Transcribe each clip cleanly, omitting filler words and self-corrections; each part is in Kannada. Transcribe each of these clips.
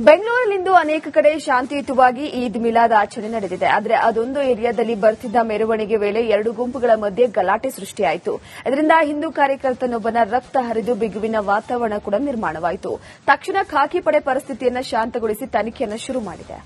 ಬೆಂಗಳೂರಿನಲ್ಲಿಂದು ಅನೇಕ ಕಡೆ ಶಾಂತಿಯುತವಾಗಿ ಈದ್ ಮಿಲಾದ್ ಆಚರಣೆ ನಡೆದಿದೆ. ಆದರೆ ಅದೊಂದು ಏರಿಯಾದಲ್ಲಿ ಬರ್ತಿದ್ದ ಮೆರವಣಿಗೆ ವೇಳೆ ಎರಡು ಗುಂಪುಗಳ ಮಧ್ಯೆ ಗಲಾಟೆ ಸೃಷ್ಟಿಯಾಯಿತು. ಇದರಿಂದ ಹಿಂದೂ ಕಾರ್ಯಕರ್ತನೊಬ್ಬನ ರಕ್ತ ಹರಿದು ಬಿಗುವಿನ ವಾತಾವರಣ ಕೂಡ ನಿರ್ಮಾಣವಾಯಿತು. ತಕ್ಷಣ ಖಾಕಿ ಪಡೆ ಪರಿಸ್ಥಿತಿಯನ್ನು ಶಾಂತಗೊಳಿಸಿ ತನಿಖೆಯನ್ನು ಶುರು ಮಾಡಿದೆ.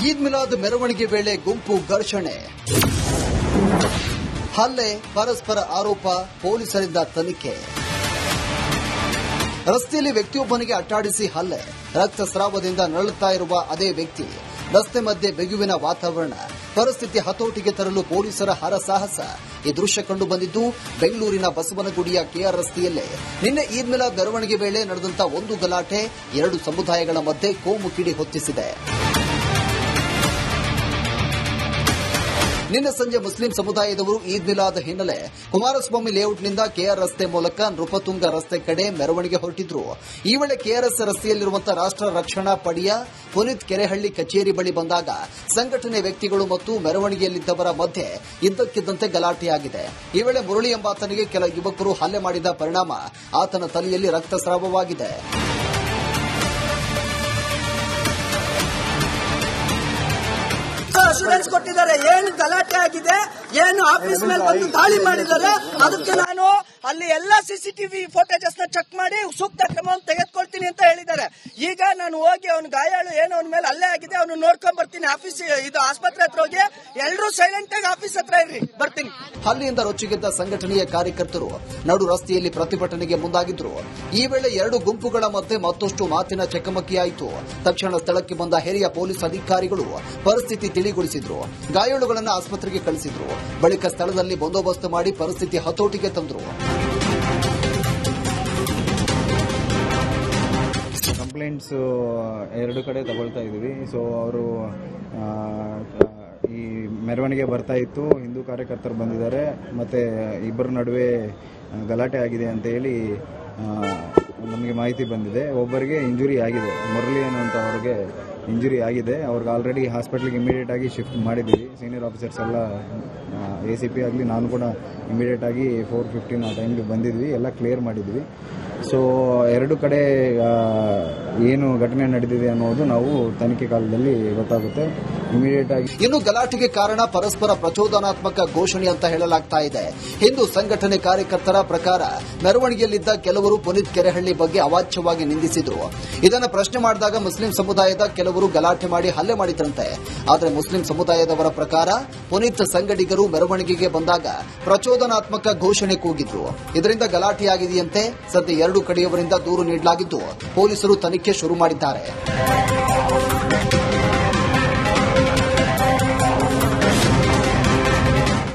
ಈದ್ ಮಿಲಾದ್ ಮೆರವಣಿಗೆ ವೇಳೆ ಗುಂಪು ಘರ್ಷಣೆ, ಹಲ್ಲೆ, ಪರಸ್ಪರ ಆರೋಪ, ಪೊಲೀಸರಿಂದ ತನಿಖೆ. ರಸ್ತೆಯಲ್ಲಿ ವ್ಯಕ್ತಿಯೊಬ್ಬನಿಗೆ ಅಟ್ಟಾಡಿಸಿ ಹಲ್ಲೆ, ರಕ್ತಸ್ರಾವದಿಂದ ನರಳುತ್ತಾ ಇರುವ ಅದೇ ವ್ಯಕ್ತಿ, ರಸ್ತೆ ಮಧ್ಯೆ ಬಿಗುವಿನ ವಾತಾವರಣ, ಪರಿಸ್ಥಿತಿ ಹತೋಟಿಗೆ ತರಲು ಪೊಲೀಸರ ಹರಸಾಹಸ. ಈ ದೃಶ್ಯ ಕಂಡು ಬಂದಿದ್ದು ಬೆಂಗಳೂರಿನ ಬಸವನಗುಡಿಯ ಕೆಆರ್ ರಸ್ತೆಯಲ್ಲೇ. ನಿನ್ನೆ ಈದ್ ಮಿಲಾದ್ ಮೆರವಣಿಗೆ ವೇಳೆ ನಡೆದಂತ ಒಂದು ಗಲಾಟೆ ಎರಡು ಸಮುದಾಯಗಳ ಮಧ್ಯೆ ಕೋಮು ಕಿಡಿ ಹೊತ್ತಿಸಿದೆ. ನಿನ್ನೆ ಸಂಜೆ ಮುಸ್ಲಿಂ ಸಮುದಾಯದವರು ಈದ್ ಮಿಲಾದ್ ಹಿನ್ನೆಲೆ ಕುಮಾರಸ್ವಾಮಿ ಲೇಔಟ್ನಿಂದ ಕೆಆರ್ ರಸ್ತೆ ಮೂಲಕ ನೃಪತುಂಗ ರಸ್ತೆ ಕಡೆ ಮೆರವಣಿಗೆ ಹೊರಟಿದ್ರು. ಈ ವೇಳೆ ಕೆಆರ್ಎಸ್ ರಸ್ತೆಯಲ್ಲಿರುವಂತಹ ರಾಷ್ಟ್ರ ರಕ್ಷಣಾ ಪಡೆಯ ಪುನೀತ್ ಕೆರೆಹಳ್ಳಿ ಕಚೇರಿ ಬಳಿ ಬಂದಾಗ ಸಂಘಟನೆ ವ್ಯಕ್ತಿಗಳು ಮತ್ತು ಮೆರವಣಿಗೆಯಲ್ಲಿದ್ದವರ ಮಧ್ಯೆ ಇದ್ದಕ್ಕಿದ್ದಂತೆ ಗಲಾಟೆಯಾಗಿದೆ. ಈ ವೇಳೆ ಮುರಳಿ ಎಂಬಾತನಿಗೆ ಕೆಲ ಯುವಕರು ಹಲ್ಲೆ ಮಾಡಿದ ಪರಿಣಾಮ ಆತನ ತಲೆಯಲ್ಲಿ ರಕ್ತಸ್ರಾವವಾಗಿದೆ. ಅಶ್ಯೂರೆನ್ಸ್ ಕೊಟ್ಟಿದ್ದಾರೆ. ಏನು ಗಲಾಟೆ ಆಗಿದೆ, ಏನು ಆಫೀಸ್ ಮೇಲೆ ಬಂದು ದಾಳಿ ಮಾಡಿದ್ದಾರೆ, ಅದಕ್ಕೆ ನಾನು ಅಲ್ಲಿ ಎಲ್ಲ ಸಿಸಿಟಿವಿ ಫೋಟೇಜಸ್ ನ ಚೆಕ್ ಮಾಡಿ ಸೂಕ್ತ ಕ್ರಮವನ್ನು ತೆಗೆದುಕೊಳ್ತೀನಿ ಅಂತ ಹೇಳಿದ್ದಾರೆ. ಈಗ ನಾನು ಹೋಗಿ ಅವನ ಗಾಯಾಳು ಏನು ಅವನ ಮೇಲೆ ಹಲ್ಲೆ ಆಗಿದೆ ಅವನು ನೋಡ್ಕೊಂಡ್ ಬರ್ತೀನಿ. ಆಫೀಸ್ ಇದು ಆಸ್ಪತ್ರೆ ಹತ್ರ ಹೋಗಿ ಎಲ್ಲರೂ ಸೈಲೆಂಟ್ ಆಗಿ ಆಫೀಸ್ ಹತ್ರ ಇರ್ರಿ, ಬರ್ತೀನಿ. ಹಲ್ಲೆಯಿಂದ ರೊಚ್ಚಿಗೆದ್ದ ಸಂಘಟನೆಯ ಕಾರ್ಯಕರ್ತರು ನಡು ರಸ್ತೆಯಲ್ಲಿ ಪ್ರತಿಭಟನೆಗೆ ಮುಂದಾಗಿದ್ರು. ಈ ವೇಳೆ ಎರಡು ಗುಂಪುಗಳ ಮಧ್ಯೆ ಮತ್ತಷ್ಟು ಮಾತಿನ ಚಕಮಕಿಯಾಯಿತು. ತಕ್ಷಣ ಸ್ಥಳಕ್ಕೆ ಬಂದ ಹಿರಿಯ ಪೊಲೀಸ್ ಅಧಿಕಾರಿಗಳು ಪರಿಸ್ಥಿತಿ ತಿಳಿಗೊಳಿಸಿದ್ರು. ಗಾಯಾಳುಗಳನ್ನು ಆಸ್ಪತ್ರೆಗೆ ಕಳಿಸಿದ್ರು. ಬಳಿಕ ಸ್ಥಳದಲ್ಲಿ ಬಂದೋಬಸ್ತ್ ಮಾಡಿ ಪರಿಸ್ಥಿತಿ ಹತೋಟಿಗೆ ತಂದರು. ಕಂಪ್ಲೇಂಟ್ಸ್ ಎರಡು ಕಡೆ ತಗೊಳ್ತಾ ಇದ್ದೀವಿ. ಸೊ ಅವರು ಈ ಮೆರವಣಿಗೆ ಬರ್ತಾ ಇತ್ತು, ಹಿಂದೂ ಕಾರ್ಯಕರ್ತರು ಬಂದಿದ್ದಾರೆ, ಮತ್ತೆ ಇಬ್ಬರ ನಡುವೆ ಗಲಾಟೆ ಆಗಿದೆ ಅಂತ ಹೇಳಿ ನಮಗೆ ಮಾಹಿತಿ ಬಂದಿದೆ. ಒಬ್ಬರಿಗೆ ಇಂಜುರಿ ಆಗಿದೆ, ಮುರಳಿ ಅನ್ನುವಂಥ ಅವ್ರಿಗೆ ಇಂಜುರಿ ಆಗಿದೆ. ಅವ್ರಿಗೆ ಆಲ್ರೆಡಿ ಹಾಸ್ಪಿಟ್ಲಿಗೆ ಇಮಿಡಿಯೇಟ್ ಆಗಿ ಶಿಫ್ಟ್ ಮಾಡಿದ್ದೀವಿ. ಸೀನಿಯರ್ ಆಫೀಸರ್ಸ್ ಎಲ್ಲ ACP ಆಗಲಿ ನಾನು ಕೂಡ ಇಮಿಡಿಯೇಟ್ ಆಗಿ 4:15 ಆ ಟೈಮ್ಗೆ ಬಂದಿದ್ವಿ, ಎಲ್ಲ ಕ್ಲಿಯರ್ ಮಾಡಿದ್ವಿ. ಸೊ ಎರಡು ಕಡೆ ಏನು ಘಟನೆ ನಡೆದಿದೆ ಅನ್ನೋದು ನಾವು ತನಿಖೆ ಕಾಲದಲ್ಲಿ ಗೊತ್ತಾಗುತ್ತೆ ಇಮಿಡಿಯೇಟ್ ಆಗಿ. ಇನ್ನು ಗಲಾಟೆಗೆ ಕಾರಣ ಪರಸ್ಪರ ಪ್ರಚೋದನಾತ್ಮಕ ಘೋಷಣೆ ಅಂತ ಹೇಳಲಾಗ್ತಾ ಇದೆ. ಹಿಂದೂ ಸಂಘಟನೆ ಕಾರ್ಯಕರ್ತರ ಪ್ರಕಾರ ಮೆರವಣಿಗೆಯಲ್ಲಿದ್ದ ಕೆಲವರು ಪುನೀತ್ ಕೆರೆಹಳ್ಳಿ ಬಗ್ಗೆ ಅವಾಚ್ಯವಾಗಿ ನಿಂದಿಸಿದ್ರು. ಇದನ್ನು ಪ್ರಶ್ನೆ ಮಾಡಿದಾಗ ಮುಸ್ಲಿಂ ಸಮುದಾಯದ ಕೆಲವರು ಗಲಾಟೆ ಮಾಡಿ ಹಲ್ಲೆ ಮಾಡಿದ್ರಂತೆ. ಆದರೆ ಮುಸ್ಲಿಂ ಸಮುದಾಯದವರ ಪ್ರಕಾರ ಪುನೀತ್ ಸಂಘಟಿಗರು ಮೆರವಣಿಗೆಗೆ ಬಂದಾಗ ಪ್ರಚೋದನಾತ್ಮಕ ಘೋಷಣೆ ಕೂಗಿದ್ರು. ಇದರಿಂದ ಗಲಾಟೆಯಾಗಿದೆಯಂತೆ. ಸದ್ಯ ಎರಡು ಕಡೆಯವರಿಂದ ದೂರು ನೀಡಲಾಗಿದ್ದು ಪೊಲೀಸರು ತನಿಖೆ ಶುರು ಮಾಡಿದ್ದಾರೆ.